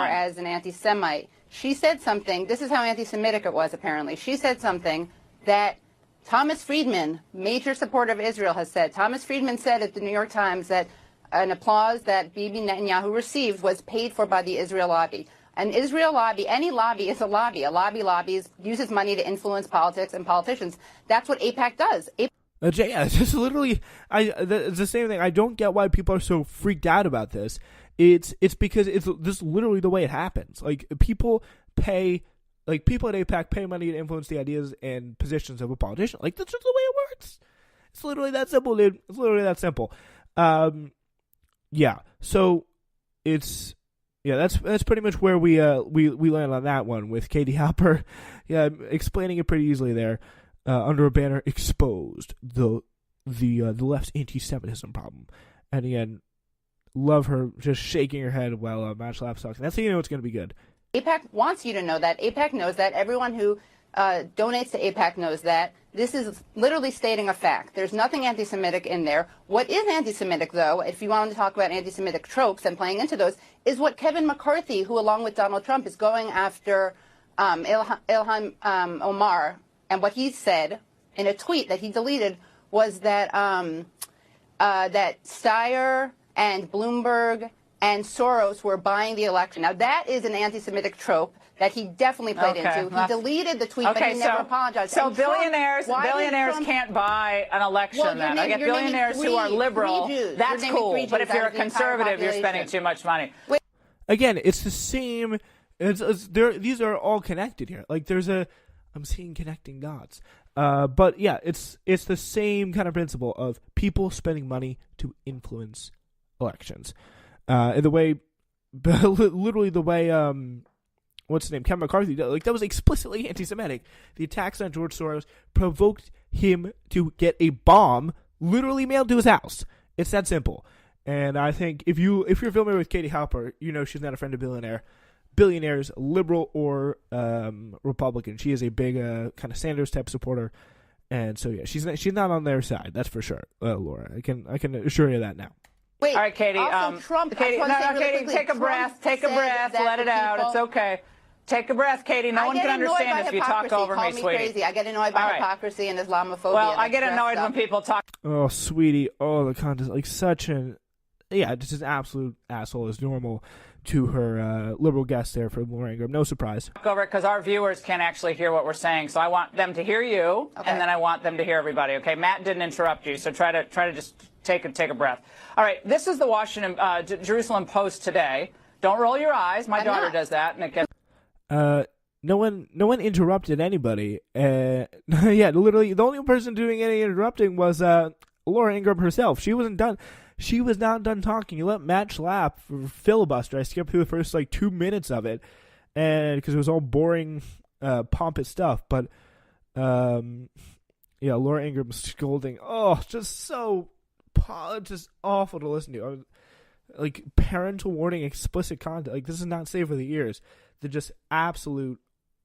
as an anti-Semite. She said something, this is how anti-Semitic it was apparently. She said something that Thomas Friedman, major supporter of Israel, has said. Thomas Friedman said at the New York Times that an applause that Bibi Netanyahu received was paid for by the Israel lobby. An Israel lobby, any lobby is a lobby. A lobby uses money to influence politics and politicians. That's what AIPAC does. Yeah, it's just literally, it's the same thing. I don't get why people are so freaked out about this. It's because it's just literally the way it happens. Like, people at AIPAC pay money to influence the ideas and positions of a politician. Like, that's just the way it works. It's literally that simple, dude. It's literally that simple. Yeah. So that's pretty much where we land on that one with Katie Halper. Yeah, explaining it pretty easily there. Under a banner, exposed the left's anti-Semitism problem. And again, love her just shaking her head while Matt Schlapp's talking. That's how you know it's going to be good. AIPAC wants you to know that. AIPAC knows that. Everyone who donates to AIPAC knows that. This is literally stating a fact. There's nothing anti-Semitic in there. What is anti-Semitic, though, if you wanted to talk about anti-Semitic tropes and playing into those, is what Kevin McCarthy, who along with Donald Trump is going after Ilhan Omar. And what he said in a tweet that he deleted was that that Steyer and Bloomberg and Soros were buying the election. Now, that is an anti-Semitic trope that he definitely played into. He deleted the tweet, but he never apologized. So billionaires can't buy an election then. I get billionaires who are liberal. That's cool. But if you're a conservative, you're spending too much money. Again, it's the same. These are all connected here. Like, I'm seeing connecting dots. But yeah, it's the same kind of principle of people spending money to influence elections. In the way, literally the way, what's his name, Kevin McCarthy, like, that was explicitly anti-Semitic. The attacks on George Soros provoked him to get a bomb literally mailed to his house. It's that simple. And I think if you're familiar with Katie Halper, you know she's not a friend of billionaires, liberal or Republican. She is a big kind of Sanders type supporter, and so yeah, she's not on their side. That's for sure, Laura. I can assure you that now. Wait, all right, Katie. Trump. Katie, Katie, take a breath. Take a breath. Let it out. It's okay. Take a breath, Katie. No one can understand if you talk over me, sweetie. Crazy. I get annoyed by hypocrisy and Islamophobia. Well, I get annoyed when people talk. Oh, sweetie. Oh, the content, like such an just an absolute asshole as normal to her liberal guest there for Laura Ingraham. No surprise. Over it because our viewers can't actually hear what we're saying, so I want them to hear you, and then I want them to hear everybody. Okay, Matt didn't interrupt you, so try to just take a breath. All right, this is the Jerusalem Post today. Don't roll your eyes. My daughter does that, and it gets. No one interrupted anybody. Yeah, literally, the only person doing any interrupting was Laura Ingraham herself. She wasn't done. She was not done talking. You let Matt Schlapp filibuster. I skipped through the first 2 minutes of it, and because it was all boring, pompous stuff. But Laura Ingraham scolding. Oh, just just awful to listen to. Like, parental warning, explicit content. Like, this is not safe for the ears. The just absolute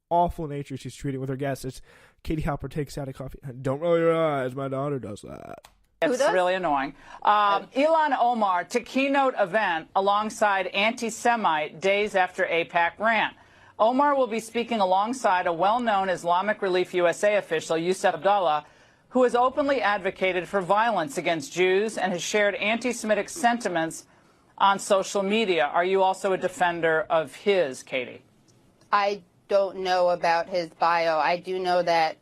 awful nature she's treating with her guests. It's Katie Halper takes out a coffee. Don't roll your eyes. My daughter does that. It's really annoying. Ilhan Omar to keynote event alongside anti-Semite days after AIPAC rant. Omar will be speaking alongside a well-known Islamic Relief USA official, Yusuf Abdullah, who has openly advocated for violence against Jews and has shared anti-Semitic sentiments on social media. Are you also a defender of his, Katie? I don't know about his bio. I do know that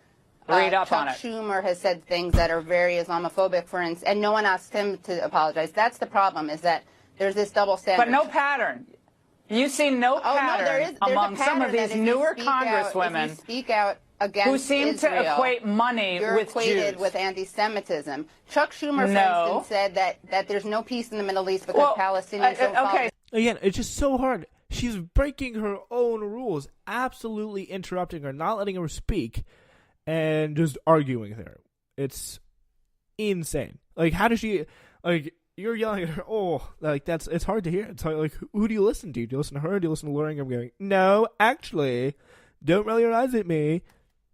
Chuck Schumer has said things that are very Islamophobic, for instance, and no one asked him to apologize. That's the problem, is that there's this double standard. But no pattern. You see no pattern among some of these newer congresswomen if you speak out against who seem Israel, to equate money you're with equated Jews. with anti-Semitism. Chuck Schumer, for instance, said that there's no peace in the Middle East because Palestinians don't follow. Again, it's just so hard. She's breaking her own rules, absolutely interrupting her, not letting her speak, and just arguing with her. It's insane. Like, how does she, you're yelling at her, it's hard to hear. It's like, who do you listen to? Do you listen to her? Do you listen to Laura Ingraham going, no, actually, don't roll your eyes at me.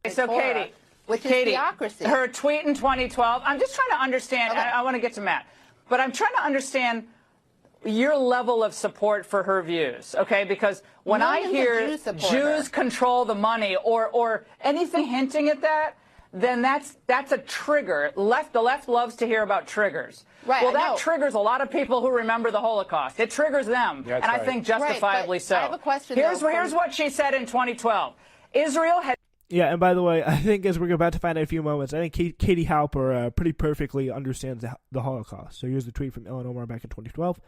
So, Katie, which is theocracy. Her tweet in 2012, I'm just trying to understand, I want to get to Matt, but I'm trying to understand, your level of support for her views, okay? Because when I Millions of hear Jews support her. Jews control the money or anything hinting at that, then that's a trigger. The left loves to hear about triggers. Right, well, I that know. triggers a lot of people who remember the Holocaust. It triggers them, Yeah, that's and I right. think justifiably Right, but so. I have a question, Here's though, here's from- what she said in 2012. Israel had. Yeah, and by the way, I think as we're about to find out in a few moments, I think Katie Halper pretty perfectly understands the Holocaust. So here's the tweet from Ilhan Omar back in 2012,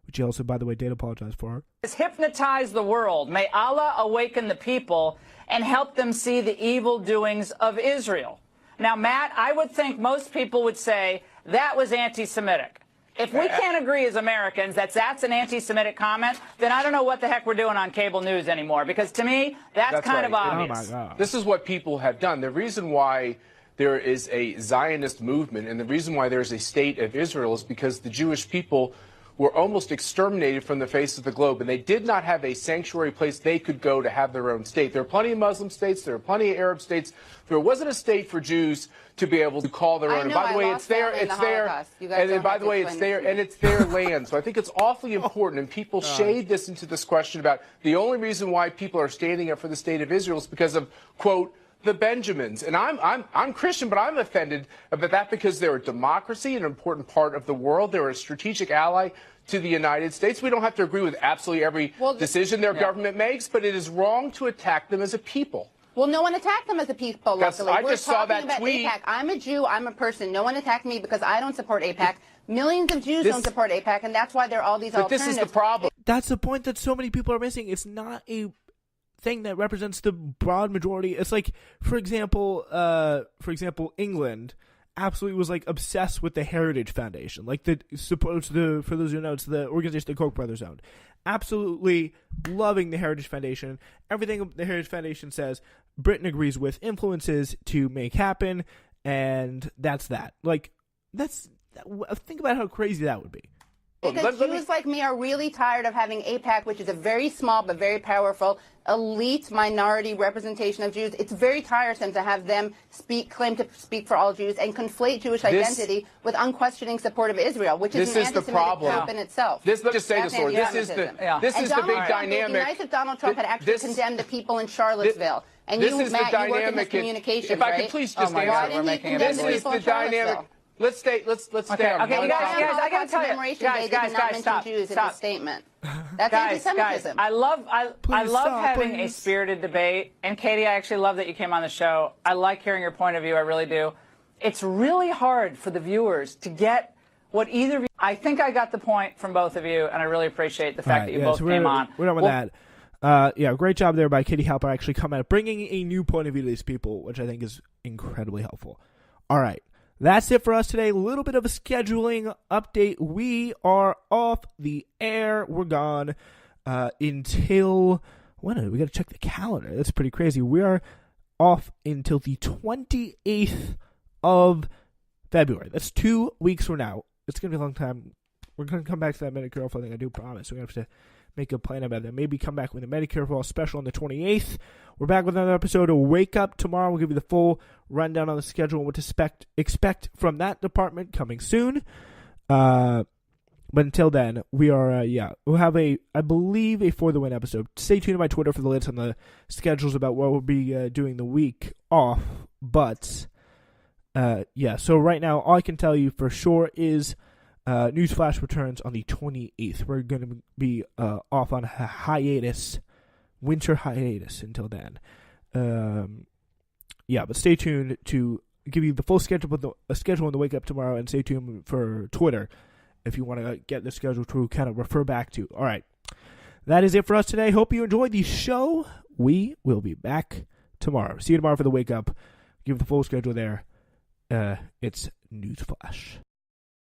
which he also, by the way, did apologize for. Has hypnotized the world. May Allah awaken the people and help them see the evil doings of Israel. Now, Matt, I would think most people would say that was anti-Semitic. If we can't agree as Americans that that's an anti-Semitic comment, then I don't know what the heck we're doing on cable news anymore, because to me, that's kind of right. Oh obvious. my God. This is what people have done. The reason why there is a Zionist movement and the reason why there's a state of Israel is because the Jewish people were almost exterminated from the face of the globe, and they did not have a sanctuary place they could go to have their own state. There are plenty of Muslim states. There are plenty of Arab states. There wasn't a state for Jews to be able to call their I own. And know, by the I way, lost it's there. family in It's the there. Holocaust. You guys And then, don't by have the to way, it's explain there, it to me. and it's their land. So I think it's awfully important, and people shade this into this question about the only reason why people are standing up for the state of Israel is because of, quote, the Benjamins. And I'm Christian, but I'm offended about that because they're a democracy, an important part of the world. They're a strategic ally to the United States. We don't have to agree with absolutely every decision their government makes, but it is wrong to attack them as a people. Well, no one attacked them as a people, That's- luckily. I We're just saw talking that about tweet. AIPAC. I'm a Jew. I'm a person. No one attacked me because I don't support AIPAC. Millions of Jews This- don't support AIPAC, and that's why there are all these But this alternatives. is the problem. That's the point that so many people are missing. It's not a thing that represents the broad majority. It's like, for example, England absolutely was like obsessed with the Heritage Foundation, like the supposed for those who know, it's the organization the Koch brothers owned. Absolutely loving the Heritage Foundation. Everything the Heritage Foundation says, Britain agrees with, influences to make happen, and that's that. Like, think about how crazy that would be. Because Jews like me are really tired of having AIPAC, which is a very small but very powerful elite minority representation of Jews. It's very tiresome to have them claim to speak for all Jews and conflate Jewish identity with unquestioning support of Israel, which is an This is the anti-Semitic problem. group in itself. Let's just say That's this, Lord. This is anti-Semitism. the this And is the Donald big Trump, it'd be dynamic. nice if Donald Trump had actually condemned the people in Charlottesville. And this you, is Matt, the you work in this dynamic. communications, If I right? could please just my answer. God, Why we're didn't he making a condemn big the leap. This is people the in dynamic. Charlottesville? Let's stay on Okay, one you guys, topic. I gotta tell you, Commemoration Day did not mention stop. Jews in Stop. his statement. That's Guys, anti-Semitism. I love Please stop, having a please. spirited debate. And Katie, I actually love that you came on the show. I like hearing your point of view. I really do. It's really hard for the viewers to get what either of you. I think I got the point from both of you, and I really appreciate the fact that you both came on. We're done with that. Yeah, great job there by Katie Halper actually coming out, bringing a new point of view to these people, which I think is incredibly helpful. All right. That's it for us today. A little bit of a scheduling update. We are off the air. We're gone until when? We got to check the calendar. That's pretty crazy. We are off until the 28th of February. That's 2 weeks from now. It's going to be a long time. We're going to come back to that Medicare for thing. I do promise. We're going to have to make a plan about that. Maybe come back with a Medicare for All special on the 28th. We're back with another episode of Wake Up tomorrow. We'll give you the full rundown on the schedule and what to expect from that department coming soon. But until then, we are, we'll have I believe, a For the Win episode. Stay tuned to my Twitter for the latest on the schedules about what we'll be doing the week off. But, so right now, all I can tell you for sure is Newsflash returns on the 28th. We're going to be off on a hiatus, winter hiatus until then. But stay tuned to give you the full schedule on the Wake Up tomorrow, and stay tuned for Twitter if you want to get the schedule to kind of refer back to. All right. That is it for us today. Hope you enjoyed the show. We will be back tomorrow. See you tomorrow for the Wake Up. Give the full schedule there. It's Newsflash.